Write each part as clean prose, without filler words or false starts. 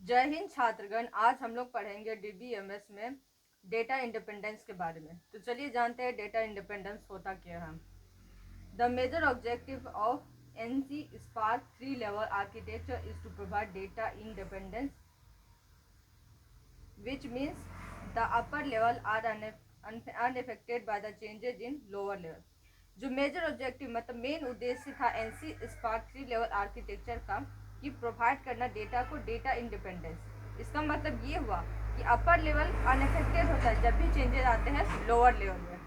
जय हिंद छात्रगण। आज हम लोग पढ़ेंगे डीबीएमएस में डेटा इंडिपेंडेंस के बारे में। तो चलिए जानते हैं डेटा इंडिपेंडेंस होता क्या है। The major objective of ANSI SPARC 3 level architecture is to provide data independence which means the upper level are unaffected by the changes in lower level। जो मेजर ऑब्जेक्टिव मतलब मेन उद्देश्य था NC SPARC 3 level architecture का कि provide करना data को data independence. इसका मतलब ये हुआ कि अपर लेवल अनअफेक्टेड होता है जब भी चेंजेस आते हैं लोअर लेवल में।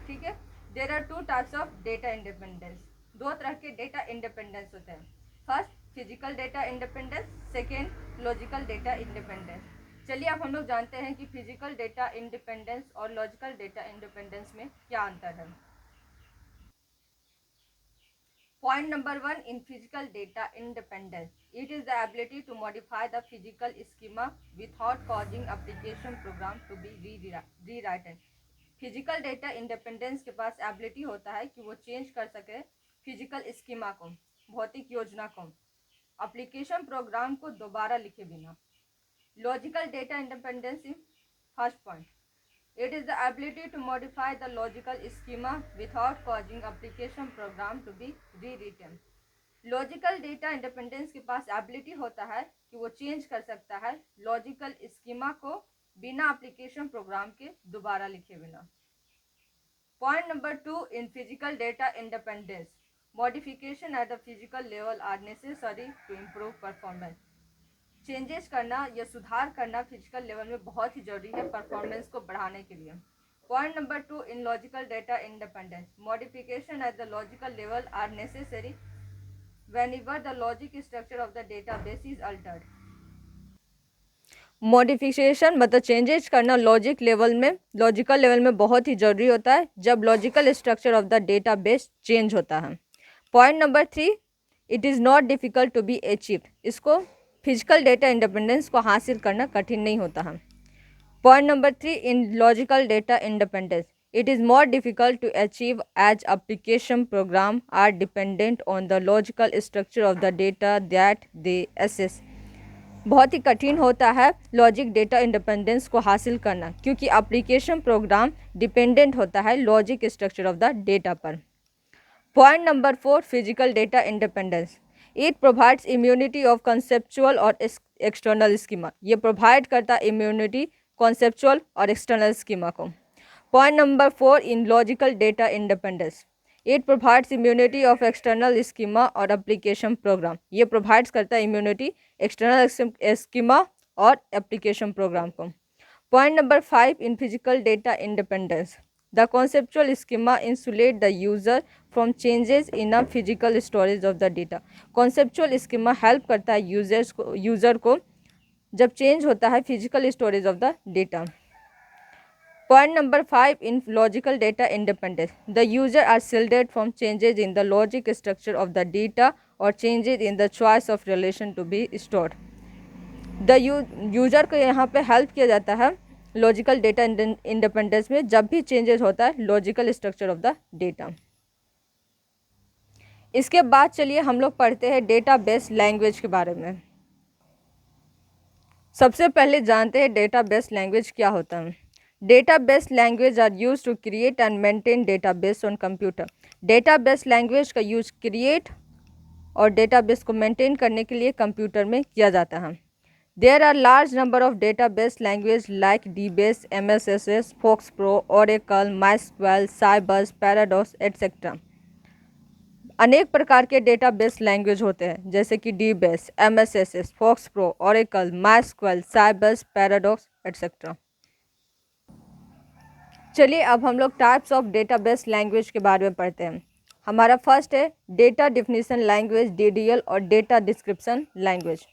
ठीक है। There are two types of data independence. दो तरह के डेटा इंडिपेंडेंस होते हैं। First physical data independence, second logical data independence. चलिए अब हम लोग जानते हैं कि फिजिकल डेटा इंडिपेंडेंस और लॉजिकल डेटा इंडिपेंडेंस में क्या अंतर है। Point number 1 in physical data independence, it is the ability to modify the physical schema without causing application program to be rewritten. Physical data independence के पास ability होता है कि वो चेंज कर सके फिजिकल स्कीमा को, भौतिक योजना को, एप्लीकेशन प्रोग्राम को दोबारा लिखे बिना। Logical data independence in first point, it is the ability to modify the logical schema without causing application program to be rewritten। Logical data independence के पास एबिलिटी होता है कि वो चेंज कर सकता है लॉजिकल स्कीमा को बिना एप्लीकेशन प्रोग्राम के दोबारा लिखे बिना। Point number 2 in physical data independence, modification at the physical level are necessary to improve performance. Changes करना या सुधार करना फिजिकल लेवल में बहुत ही जरूरी है परफॉर्मेंस को बढ़ाने के लिए। Point number 2 in logical data independence, modification at the logical level are necessary whenever the logic structure of the database is altered. Modification मतलब चेंजेस करना लॉजिकल लेवल में बहुत ही जरूरी होता है जब logical structure of the database change होता है। Point number 3, it is not difficult to be achieved, इसको फिजिकल डेटा इंडिपेंडेंस को हासिल करना कठिन नहीं होता है। Point number 3 in logical data independence, it is more difficult to achieve as application program are dependent on the logical structure of the data that they access. बहुत ही कठिन होता है लॉजिक डेटा इंडिपेंडेंस को हासिल करना क्योंकि एप्लीकेशन प्रोग्राम डिपेंडेंट होता है logic structure of the data पर। Point number 4 physical data independence, it provides immunity of conceptual और एक्सटर्नल स्कीमा। ये प्रोवाइड करता है इम्यूनिटी कॉन्सेप्चुअल और एक्सटर्नल स्कीमा को। Point number 4 in logical data independence, it provides immunity of external schema और application program. ये provides करता है इम्यूनिटी एक्सटर्नल स्कीमा और एप्लीकेशन प्रोग्राम को। Point number 5 in physical data independence, the conceptual schema insulate the user from changes in a physical storage of the data। conceptual schema help करता है user को जब change होता है physical storage of the data. Point number 5 in logical data independence, the user are shielded from changes in the logic structure of the data और changes in the choice of relation to be stored. The user को यहाँ पे help किया जाता है logical data independence में जब भी चेंजेस होता है logical structure of the data. इसके बाद चलिए हम लोग पढ़ते हैं डेटाबेस लैंग्वेज के बारे में। सबसे पहले जानते हैं डेटाबेस लैंग्वेज क्या होता है। Database language are use to create and maintain database on computer. Database language का यूज क्रिएट और डेटाबेस को मेंटेन करने के लिए कंप्यूटर में किया जाता है। There are large number of database languages like DBase, MSSS, FoxPro, Oracle, MySQL, Sybase, Paradox, etc। अनेक प्रकार के डेटाबेस लैंग्वेज होते हैं जैसे कि DBase, MSSS, FoxPro, Oracle, MySQL, Sybase, Paradox, etc। चलिए अब हम लोग टाइप्स ऑफ डेटाबेस लैंग्वेज के बारे में पढ़ते हैं। हमारा फर्स्ट है डेटा डिफिनीशन लैंग्वेज DDL और डेटा डिस्क्रिप्शन लैंग्वेज।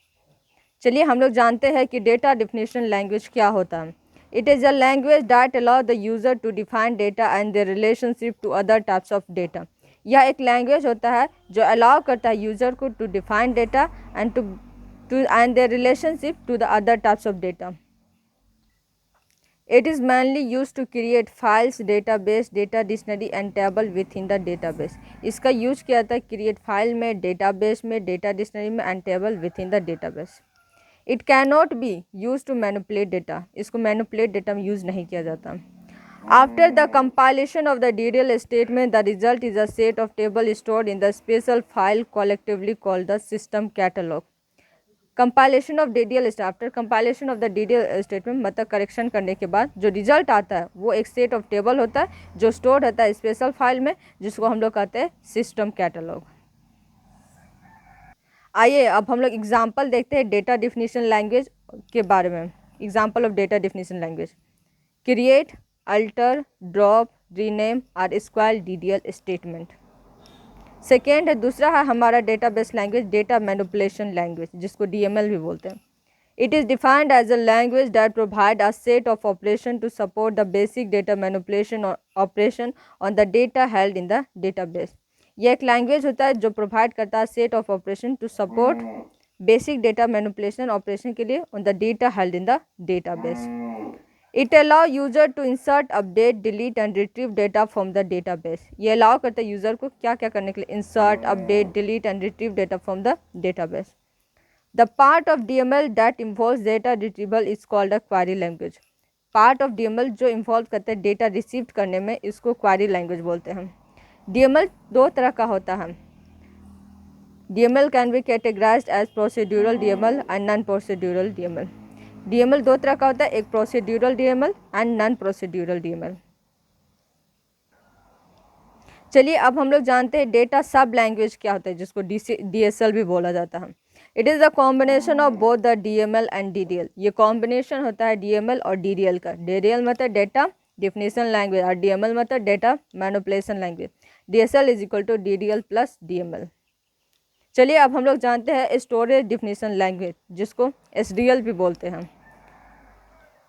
चलिए हम लोग जानते हैं कि डेटा डिफिनीशन लैंग्वेज क्या होता है। It is a language that allow the user to define data and the relationship to other types of data. यह एक लैंग्वेज होता है जो अलाउ करता है यूज़र को to define data and the relationship to the other types of data. It is mainly used to create files, database, data dictionary and table within the database। इसका use किया जाता है क्रिएट फाइल में, database में, data dictionary में and table with in the database. It can not be use to manipulate data, इसको manipulate data में use नहीं किया जाता। After the compilation of the DDL statement, the result is a set of tables stored in the special file collectively called the system catalog. Compilation of DDL after compilation of the DDL statement मतलब correction करने के बाद जो result आता है वो एक set of table होता है जो स्टोर होता है स्पेशल फाइल में, जिसको हम लोग कहते हैं सिस्टम कैटलॉग। आइए अब हम लोग एग्जाम्पल देखते हैं डेटा डिफिनीशन लैंग्वेज के बारे में। Example of data definition language: create, alter, drop, rename और स्क्वायर DDL स्टेटमेंट। सेकेंड है, दूसरा है हमारा database language data manipulation language, जिसको DML भी बोलते हैं। It is defined as a language that provide a set of operation to support the basic data manipulation operation on the data held in the database. यह एक language होता है जो provide करता है set of operation to support basic data manipulation operation के लिए on the data held in the database. It allow user to insert, update, delete and retrieve data from the database. ये allow करता है user को क्या क्या करने के लिए, insert, update, delete and retrieve data from the database. The part of DML that involves data retrieval is called a query language. Part of DML जो इन्वॉल्व करते हैं डेटा रिसीव करने में, इसको क्वेरी लैंग्वेज बोलते हैं। DML दो तरह का होता है। DML can be categorised as procedural DML and non procedural DML। DML दो तरह का होता है, एक procedural DML and non procedural DML। चलिए अब हम लोग जानते हैं डेटा सब लैंग्वेज क्या होता है, जिसको DSL भी बोला जाता है। It is the combination of both the DML and DDL। ये कॉम्बिनेशन होता है DML और DDL का। DDL मतलब डेटा डिफिनीशन लैंग्वेज और DML मतलब data manipulation language. DSL is equal to DDL plus DML। चलिए अब हम लोग जानते हैं स्टोरेज डिफिनीशन लैंग्वेज, जिसको SDL भी बोलते हैं।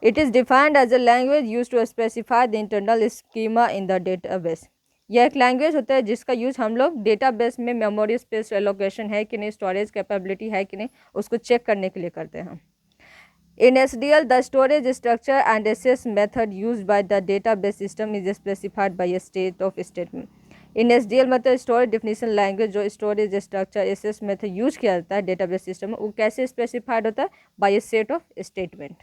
It is defined as a language use to specify the internal schema in the database. यह एक लैंग्वेज होता है जिसका यूज हम लोग डेटाबेस में मेमोरी स्पेस एलोकेशन है कि नहीं, स्टोरेज कैपेबिलिटी है कि नहीं, उसको चेक करने के लिए करते हैं। In SDL, the storage structure and access method used by the database system is specified by a state of statement. In SDL मतलब स्टोरेज डिफिनीशन लैंग्वेज, जो storage structure access method use किया जाता है डेटाबेस सिस्टम में, वो कैसे specified होता है, by a set of statement.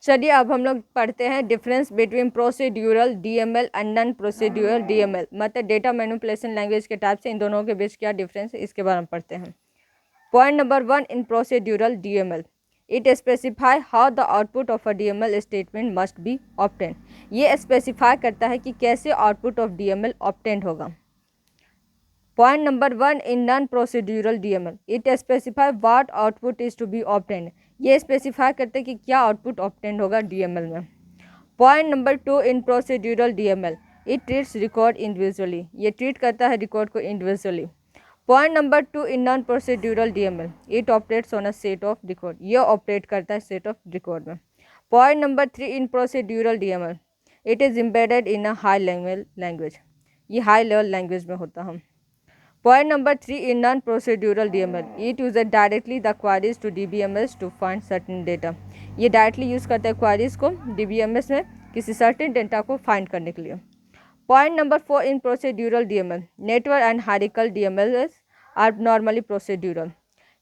चलिए अब हम लोग पढ़ते हैं difference between procedural DML and non procedural DML, मतलब डेटा मैनिपुलेशन लैंग्वेज के टाइप से इन दोनों के बीच क्या डिफरेंस है, इसके बारे में पढ़ते हैं। Point number 1, in procedural DML it specify how the output of a DML statement must be obtain. ये स्पेसिफाई करता है कि कैसे आउटपुट ऑफ DML ऑब्टेन होगा। Point number 1, in non procedural DML it specify what output is to be obtain. ये specify करते हैं कि क्या आउटपुट ऑब्टेन होगा DML में। Point number 2, in procedural DML it treats record individually. ये treat करता है रिकॉर्ड को individually. Point number 2, in non procedural DML it operates on a set of record. ये ऑपरेट करता है सेट ऑफ रिकॉर्ड में। Point number 3, in procedural DML it is embedded in a high level language. ये high level language में होता है। Point number 3, in non procedural DML it use directly the queries to DBMS to find certain data. ये directly use करता है queries को DBMS में किसी सर्टेन डेटा को फाइंड करने के लिए। Point number 4, in procedural DML network and hierarchical DML are normally procedural.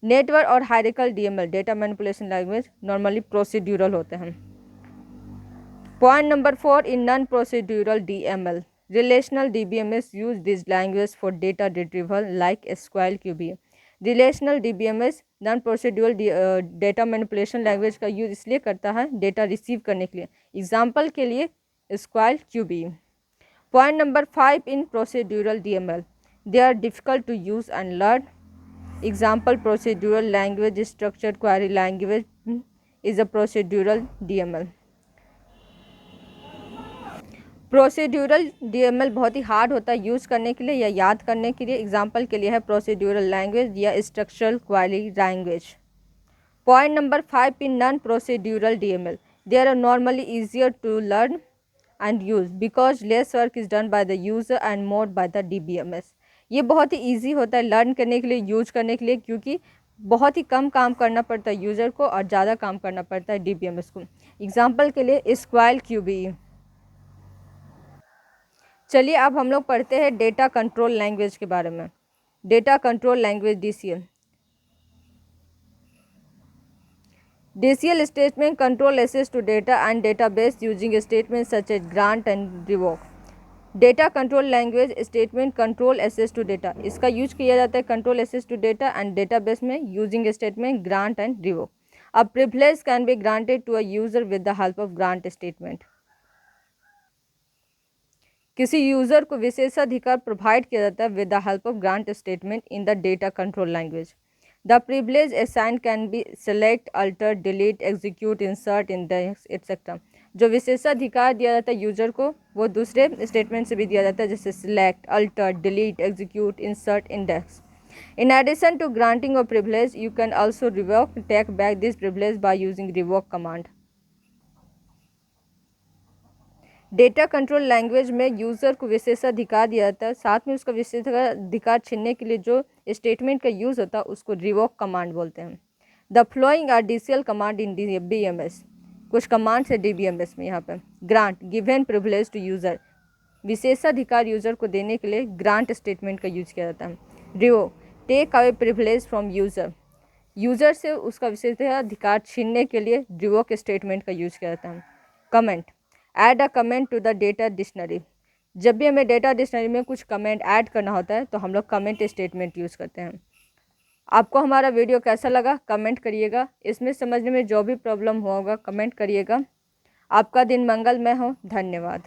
Network और hierarchical DML data manipulation language normally procedural होते हैं। Point number 4, in non procedural DML relational DBMS use this language for data retrieval like SQL QB। Relational DBMS non procedural data manipulation language का use इसलिए करता है data receive करने के लिए, example के लिए SQL QB। Point number 5, in procedural DML they are difficult to use and learn. Example procedural language structured query language is a procedural DML। Procedural DML बहुत ही हार्ड होता है यूज़ करने के लिए या याद करने के लिए, एग्जाम्पल के लिए है प्रोसीड्यूरल लैंग्वेज या structural query language. Point number 5, in non procedural DML they are normally easier to learn and use because less work is done by the user and more by the DBMS। ये बहुत ही easy होता है learn करने के लिए, use करने के लिए, क्योंकि बहुत ही कम काम करना पड़ता है यूज़र को और ज़्यादा काम करना पड़ता है DBMS को। एग्जाम्पल के लिए SQL QB। चलिए अब हम लोग पढ़ते हैं डेटा कंट्रोल लैंग्वेज के बारे में। Data control language DCL। DCL statement control access to data and database using statements such as grant and revoke. Data control language statement control access to data, इसका यूज किया जाता है control access to data and database में using statement grant and revoke. A privilege can be granted to a user with the help of grant statement. किसी user को विशेषाधिकार provide किया जाता है with the help of grant statement in the data control language. The privilege assigned can be select, alter, delete, execute, insert, index etcetera. जो विशेषाधिकार दिया जाता है यूजर को वो दूसरे स्टेटमेंट से भी दिया जाता है, जैसे select, alter, delete, execute, insert, index. In addition to granting of privilege, you can also revoke, take back this privilege by using revoke command. Data control language में यूज़र को विशेषाधिकार दिया जाता है, साथ में उसका विशेषाधिकार छीनने के लिए जो स्टेटमेंट का यूज़ होता है उसको रिवोक कमांड बोलते हैं. The following are DCL command in DBMS. कुछ कमांड्स है DBMS में. यहाँ पे grant, given privilege to user, विशेषाधिकार यूज़र को देने के लिए ग्रांट स्टेटमेंट का यूज किया जाता है. Revoke, take away privilege from user, user से उसका विशेषाधिकार छीनने के लिए रिवोक स्टेटमेंट का यूज किया जाता है. Comment, add a comment to the data dictionary. जब भी हमें डेटा डिक्शनरी में कुछ कमेंट ऐड करना होता है तो हम लोग कमेंट स्टेटमेंट यूज़ करते हैं. आपको हमारा वीडियो कैसा लगा कमेंट करिएगा. इसमें समझने में जो भी प्रॉब्लम हुआ होगा कमेंट करिएगा. आपका दिन मंगलमय हो. धन्यवाद.